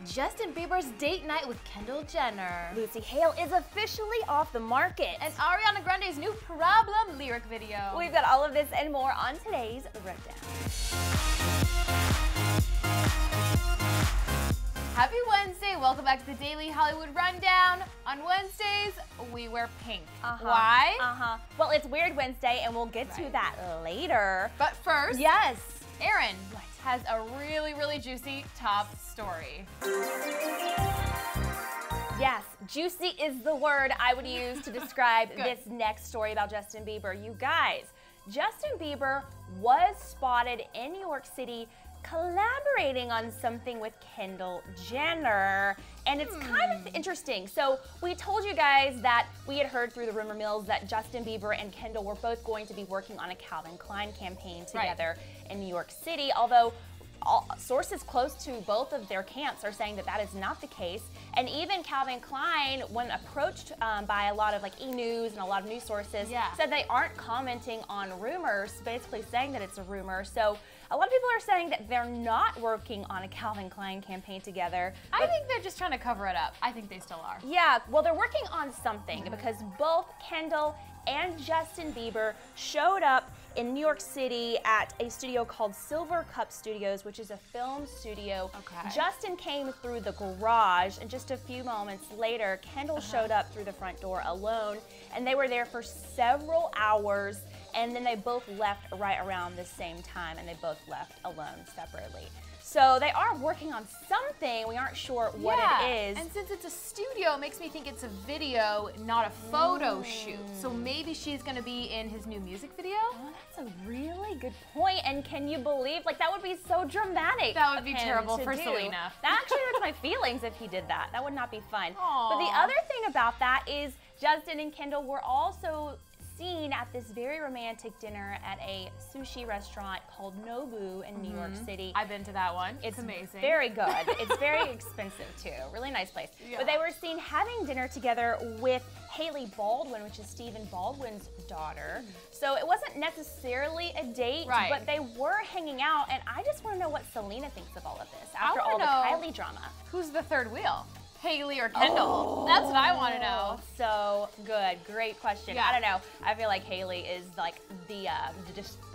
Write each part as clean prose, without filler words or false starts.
Justin Bieber's date night with Kendall Jenner. Lucy Hale is officially off the market. And Ariana Grande's new Problem lyric video. We've got all of this and more on today's Rundown. Happy Wednesday. Welcome back to the Daily Hollywood Rundown. On Wednesdays, we wear pink. Why? Well, it's Weird Wednesday, and we'll get to that later. But first, yes, Erin has a really juicy top story. Yes, juicy is the word I would use to describe this next story about Justin Bieber. You guys, Justin Bieber was spotted in New York City collaborating on something with Kendall Jenner, and it's kind of interesting. So we told you guys that we had heard through the rumor mills that Justin Bieber and Kendall were both going to be working on a Calvin Klein campaign together in New York City, although sources close to both of their camps are saying that that is not the case. And even Calvin Klein, when approached by a lot of like E-News and a lot of news sources, said they aren't commenting on rumors, basically saying that it's a rumor. So a lot of people are saying that they're not working on a Calvin Klein campaign together. I think they're just trying to cover it up. I think they still are. Yeah, well, they're working on something because both Kendall and Justin Bieber showed up in New York City at a studio called Silver Cup Studios, which is a film studio. Justin came through the garage, and just a few moments later, Kendall showed up through the front door alone, and they were there for several hours, and then they both left right around the same time, and they both left alone separately. So they are working on something. We aren't sure what it is. And since it's a studio, it makes me think it's a video, not a photo shoot. So maybe she's gonna be in his new music video? Oh, that's a really good point. And can you believe, like, that would be so dramatic. That would be terrible for Selena. That actually hurts my feelings if he did that. That would not be fun. Aww. But the other thing about that is Justin and Kendall were also seen at this very romantic dinner at a sushi restaurant called Nobu in New York City. I've been to that one. It's amazing. Very good. It's very expensive too. Really nice place. But they were seen having dinner together with Hailey Baldwin, which is Stephen Baldwin's daughter. So it wasn't necessarily a date, but they were hanging out, and I just want to know what Selena thinks of all of this after all the Kylie drama. Who's the third wheel? Hailey or Kendall? That's what I want to know. So good, great question. I don't know. I feel like Hailey is like the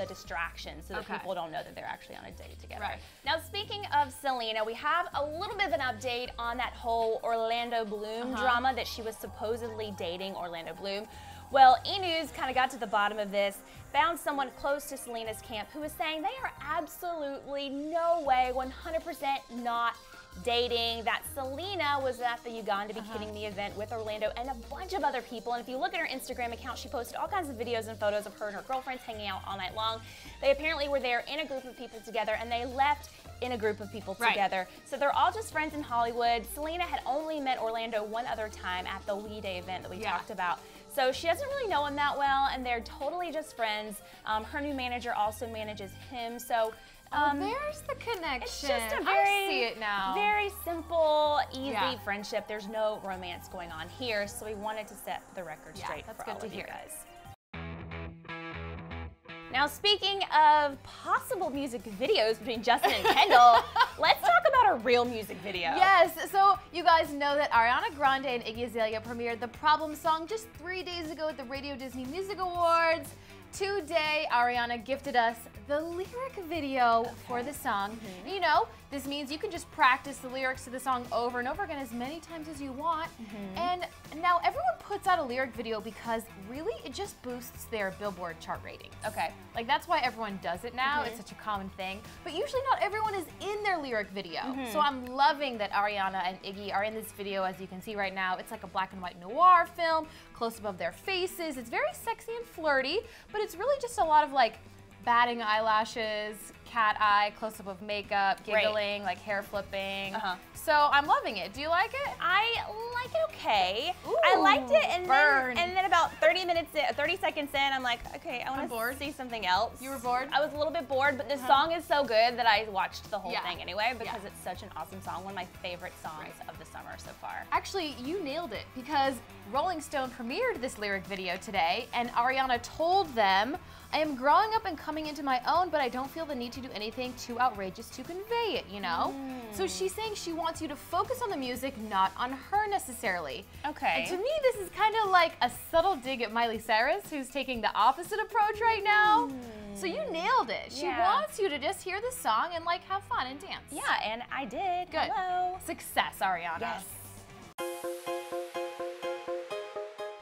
distraction, so that people don't know that they're actually on a date together. Now, speaking of Selena, we have a little bit of an update on that whole Orlando Bloom drama that she was supposedly dating Orlando Bloom. Well, E-News kind of got to the bottom of this, found someone close to Selena's camp who was saying they are absolutely no way, 100% not dating, that Selena was at the Uganda Bikini Me event with Orlando and a bunch of other people. And if you look at her Instagram account, she posted all kinds of videos and photos of her and her girlfriends hanging out all night long. They apparently were there in a group of people together, and they left in a group of people together. So they're all just friends in Hollywood. Selena had only met Orlando one other time at the We Day event that we talked about. So she doesn't really know him that well, and they're totally just friends. Her new manager also manages him. So there's the connection. It's just a I see it now. Very simple, easy friendship. There's no romance going on here, so we wanted to set the record straight for all of you guys. Now, speaking of possible music videos between Justin and Kendall, let's talk about a real music video. Yes, so you guys know that Ariana Grande and Iggy Azalea premiered the Problem song just 3 days ago at the Radio Disney Music Awards. Today, Ariana gifted us the lyric video for the song. You know, this means you can just practice the lyrics to the song over and over again as many times as you want. And now everyone puts out a lyric video because really it just boosts their Billboard chart ratings. Like that's why everyone does it now. It's such a common thing. But usually not everyone is in their lyric video. So I'm loving that Ariana and Iggy are in this video, as you can see right now. It's like a black and white noir film, close up of their faces. It's very sexy and flirty, but it's really just a lot of like batting eyelashes, cat eye, close-up of makeup, giggling, like hair flipping. So I'm loving it. Do you like it? I like it okay. I liked it, and then about 30 seconds in, I'm like, okay, I want to see something else. You were bored? I was a little bit bored, but the song is so good that I watched the whole thing anyway because it's such an awesome song. One of my favorite songs of the summer so far. Actually, you nailed it because Rolling Stone premiered this lyric video today, and Ariana told them, I am growing up and coming into my own, but I don't feel the need to do anything too outrageous to convey it, you know? So she's saying she wants you to focus on the music, not on her necessarily. Okay. And to me, this is kind of like a subtle dig at Miley Cyrus, who's taking the opposite approach right now. So you nailed it. She wants you to just hear the song and like have fun and dance. Yeah, and I did. Good. Hello. Success, Ariana. Yes.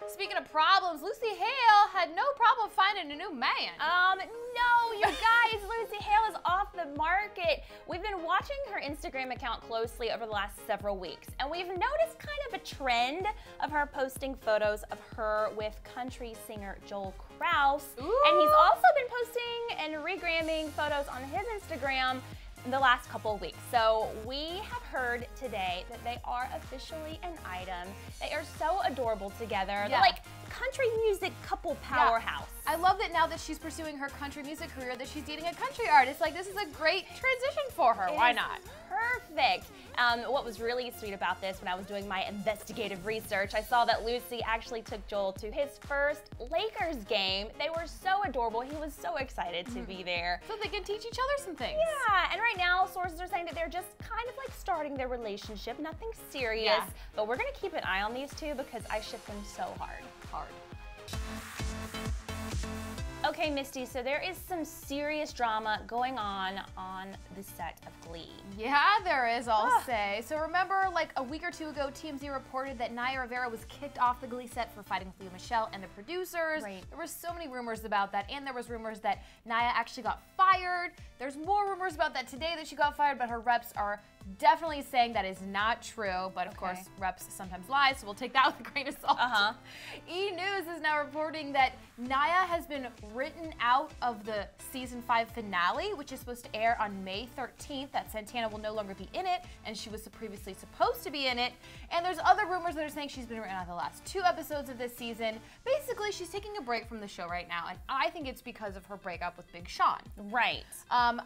Speaking of problems, Lucy Hale had no problem finding a new man. No, you guys, Lucy Hale is off the market. We've been watching her Instagram account closely over the last several weeks, and we've noticed kind of a trend of her posting photos of her with country singer Joel Kraus. Ooh. And he's also been posting and regramming photos on his Instagram the last couple of weeks. So we have heard today that they are officially an item. They are so adorable together. They're like country music couple powerhouse. I love that now that she's pursuing her country music career that she's dating a country artist. Like, this is a great transition for her. Why not? Perfect. What was really sweet about this, when I was doing my investigative research, I saw that Lucy actually took Joel to his first Lakers game. They were so adorable. He was so excited to be there. So they can teach each other some things. Yeah, and right now sources are saying that they're just kind of like starting their relationship, nothing serious. Yeah. But we're gonna keep an eye on these two because I ship them so hard. Okay, Misty, so there is some serious drama going on the set of Glee. Yeah, there is, I'll say. So remember, like a week or two ago, TMZ reported that Naya Rivera was kicked off the Glee set for fighting with Lea Michele and the producers. Right. There were so many rumors about that, and there was rumors that Naya actually got fired. There's more rumors about that today that she got fired, but her reps are definitely saying that is not true. But of course, reps sometimes lie, so we'll take that with a grain of salt. E! News is now reporting that Naya has been written out of the season 5 finale, which is supposed to air on May 13th, that Santana will no longer be in it, and she was previously supposed to be in it. And there's other rumors that are saying she's been written out of the last 2 episodes of this season. Basically, she's taking a break from the show right now, and I think it's because of her breakup with Big Sean. Right.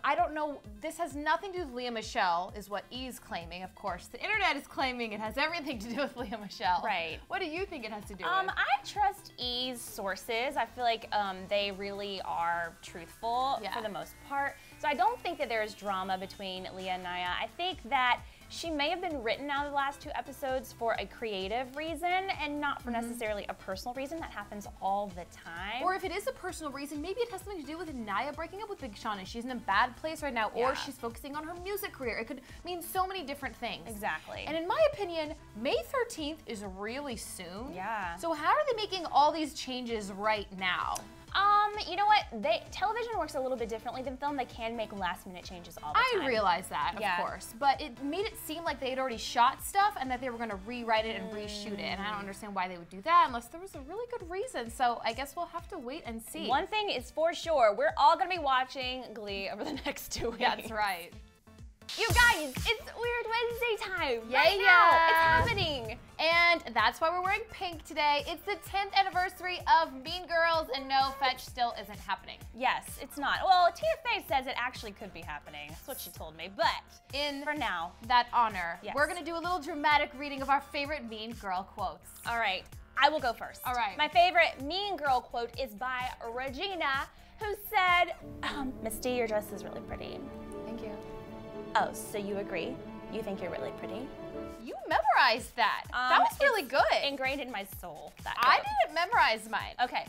I don't know, this has nothing to do with Lea Michele, is what E's claiming, of course. The internet is claiming it has everything to do with Lea Michele. Right. What do you think it has to do with? I trust E's sources. I feel like they really are truthful for the most part. So I don't think that there's drama between Lea and Naya. I think that she may have been written out of the last 2 episodes for a creative reason and not for necessarily a personal reason. That happens all the time. Or if it is a personal reason, maybe it has something to do with Naya breaking up with Big Sean and she's in a bad place right now, or she's focusing on her music career. It could mean so many different things. Exactly. And in my opinion, May 13th is really soon. Yeah. So how are they making all these changes right now? You know what? Television works a little bit differently than film. They can make last-minute changes all the time. I realize that, of course, but it made it seem like they had already shot stuff and that they were going to rewrite it and reshoot it, and I don't understand why they would do that unless there was a really good reason, so I guess we'll have to wait and see. One thing is for sure, we're all going to be watching Glee over the next 2 weeks. That's right. You guys, it's Weird Wednesday time. Yeah, right now. It's happening. And that's why we're wearing pink today. It's the 10th anniversary of Mean Girls, and no, fetch still isn't happening. Yes, it's not. Well, Tia Fey says it actually could be happening. That's what she told me. But for now, that honor, we're gonna do a little dramatic reading of our favorite Mean Girl quotes. All right, I will go first. All right. My favorite Mean Girl quote is by Regina, who said, Misty, your dress is really pretty. Thank you. Oh, so you agree? You think you're really pretty? You memorized that. That was really good. Ingrained in my soul. I didn't memorize mine. Okay.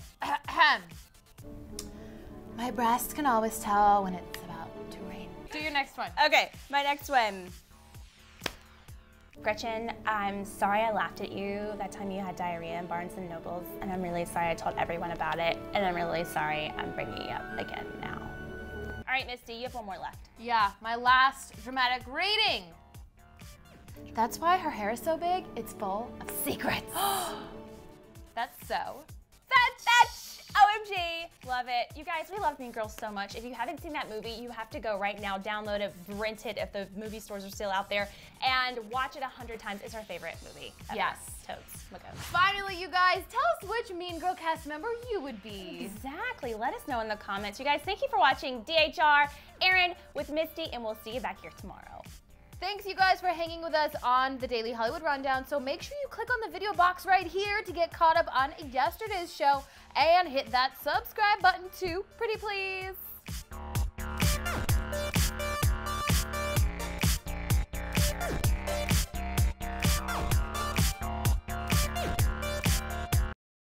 My breasts can always tell when it's about to rain. Do your next one. Okay, my next one. Gretchen, I'm sorry I laughed at you that time you had diarrhea in Barnes & Noble's, and I'm really sorry I told everyone about it, and I'm really sorry I'm bringing it up again now. All right, Misty, you have one more left. Yeah, my last dramatic reading. That's why her hair is so big, it's full of secrets. That's so. That's OMG. Love it. You guys, we love Mean Girls so much. If you haven't seen that movie, you have to go right now, download it, rent it if the movie stores are still out there, and watch it 100 times. It's our favorite movie ever. Yes. Totes. Look out. Finally, you guys, tell us which Mean Girl cast member you would be. Exactly. Let us know in the comments. You guys, thank you for watching DHR, Aaron with Misty, and we'll see you back here tomorrow. Thanks, you guys, for hanging with us on the Daily Hollywood Rundown. So make sure you click on the video box right here to get caught up on yesterday's show and hit that subscribe button too, pretty please.